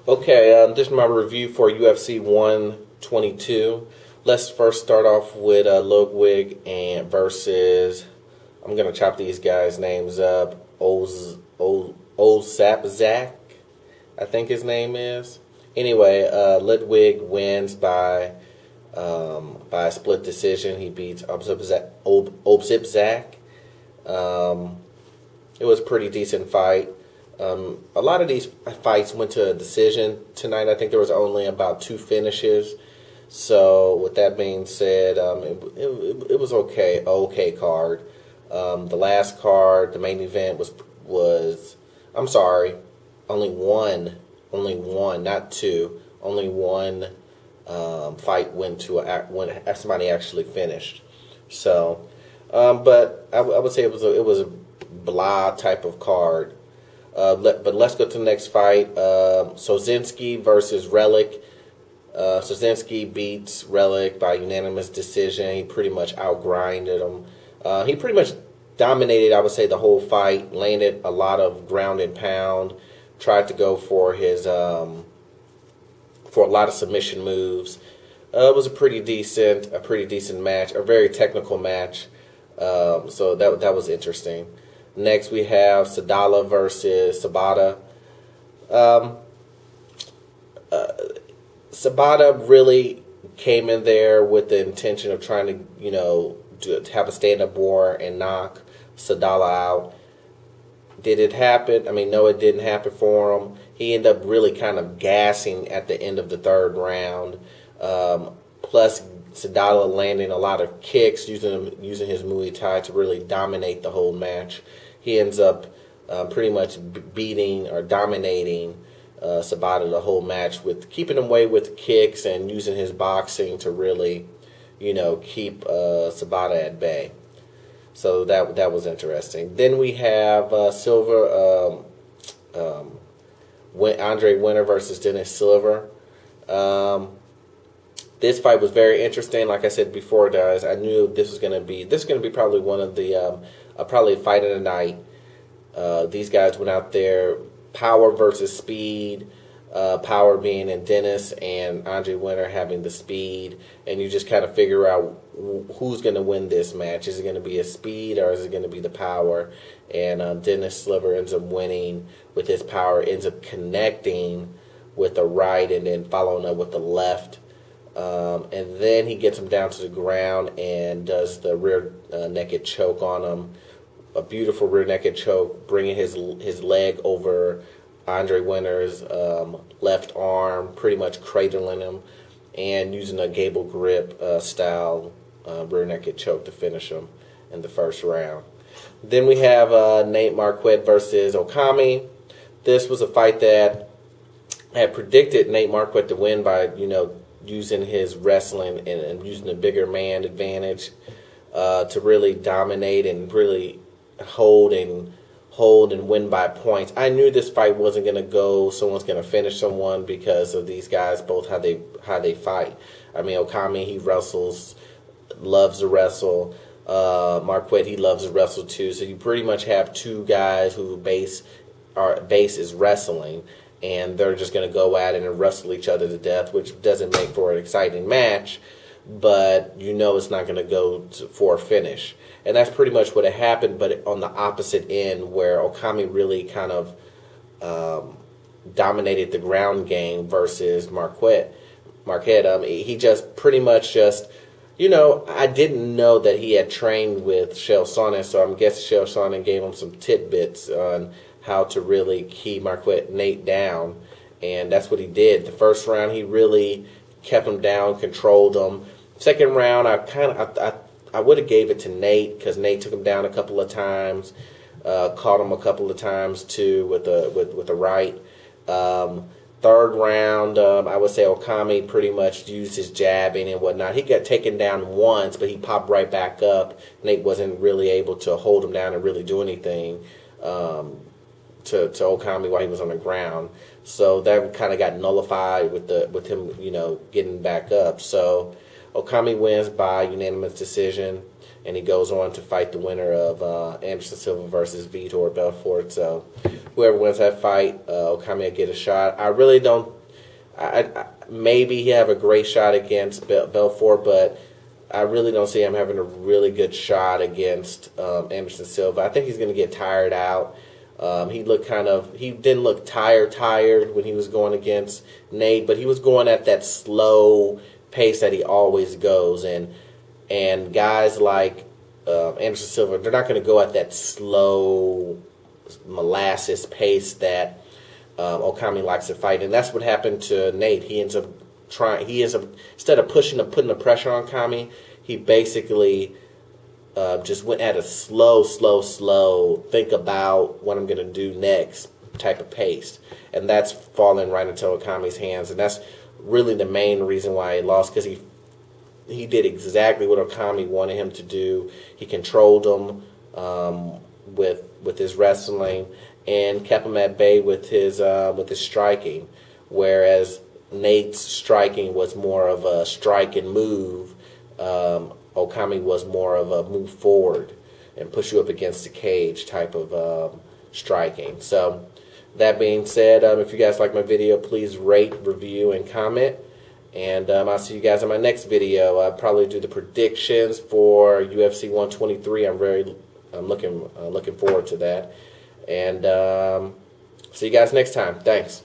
Okay, this is my review for UFC 122. Let's first start off with Ludwig and versus. I'm gonna chop these guys' names up. Olsapzak, I think his name is. Anyway, Ludwig wins by a split decision. He beats Olsapzak. It was a pretty decent fight. A lot of these fights went to a decision tonight. I think there was only about 2 finishes. So with that being said, it was okay card. The last card, the main event was I'm sorry, only one, not 2, only one fight went to when somebody actually finished. So, but I would say it was a blah type of card. But let's go to the next fight. Sozinski versus Relic. Sozinski beats Relic by unanimous decision. He pretty much outgrinded him. He pretty much dominated, I would say, the whole fight. Landed a lot of ground and pound. Tried to go for his for a lot of submission moves. It was a pretty decent match. A very technical match. So that was interesting. Next, we have Sadala versus Sabata. Sabata really came in there with the intention of trying to, to have a stand-up war and knock Sadala out. Did it happen? I mean, no, it didn't happen for him. He ended up really kind of gassing at the end of the 3rd round. Plus, Sadala landing a lot of kicks, using his Muay Thai to really dominate the whole match. He ends up pretty much beating or dominating Sabata the whole match, with keeping him away with kicks and using his boxing to really, keep Sabata at bay. So that was interesting. Then we have Silva, Andre Winter versus Dennis Silva. This fight was very interesting. Like I said before, guys, I knew this was going to be probably one of the probably fight of the night. These guys went out there, power versus speed. Power being in Dennis and Andre Winter having the speed, and you just kind of figure out who's going to win this match. Is it going to be a speed or is it going to be the power? And Dennis Silva ends up winning with his power, ends up connecting with the right and then following up with the left. And then he gets him down to the ground and does the rear naked choke on him. A beautiful rear naked choke, bringing his leg over Andre Winter's left arm, pretty much cradling him, and using a gable grip style rear naked choke to finish him in the 1st round. Then we have Nate Marquardt versus Okami. This was a fight that I had predicted Nate Marquardt to win by, using his wrestling and using the bigger man advantage to really dominate and really hold and win by points. I knew this fight wasn't going to go someone's going to finish someone because of these guys, both how they fight. I mean, Okami, he wrestles, loves to wrestle. Marquardt, he loves to wrestle too. So you pretty much have 2 guys who base is wrestling, and they're just going to go at it and wrestle each other to death, which doesn't make for an exciting match, but it's not going to go for a finish. And that's pretty much what had happened, but on the opposite end, where Okami really kind of dominated the ground game versus Marquardt. He just pretty much I didn't know that he had trained with Chael Sonnen, so I'm guessing Chael Sonnen gave him some tidbits on how to really keep Nate down, and that's what he did. The 1st round, he really kept him down, controlled him. 2nd round, I would have gave it to Nate because Nate took him down a couple of times, caught him a couple of times too with the right. 3rd round, I would say Okami pretty much used his jabbing and whatnot. He got taken down once, but he popped right back up. Nate wasn't really able to hold him down and really do anything to Okami while he was on the ground. So that kind of got nullified with him, getting back up. So Okami wins by unanimous decision, and he goes on to fight the winner of Anderson Silva versus Vitor Belfort. So whoever wins that fight, Okami will get a shot. I really don't Maybe he have a great shot against Belfort, but I really don't see him having a really good shot against Anderson Silva. I think he's going to get tired out. He didn't look tired when he was going against Nate, but he was going at that slow pace that he always goes. And guys like Anderson Silva, they're not going to go at that slow molasses pace that Okami likes to fight. And that's what happened to Nate. He ends up instead of putting the pressure on Kami, he basically just went at a slow, think about what I'm going to do next type of pace. And that's falling right into Okami's hands. And that's really the main reason why he lost, because he did exactly what Okami wanted him to do. He controlled him with his wrestling and kept him at bay with his striking, whereas Nate's striking was more of a strike and move. Okami was more of a move forward and push you up against the cage type of striking. So that being said, if you guys like my video, please rate, review, and comment. And I'll see you guys in my next video. I'll probably do the predictions for UFC 123. I'm looking forward to that. And see you guys next time. Thanks.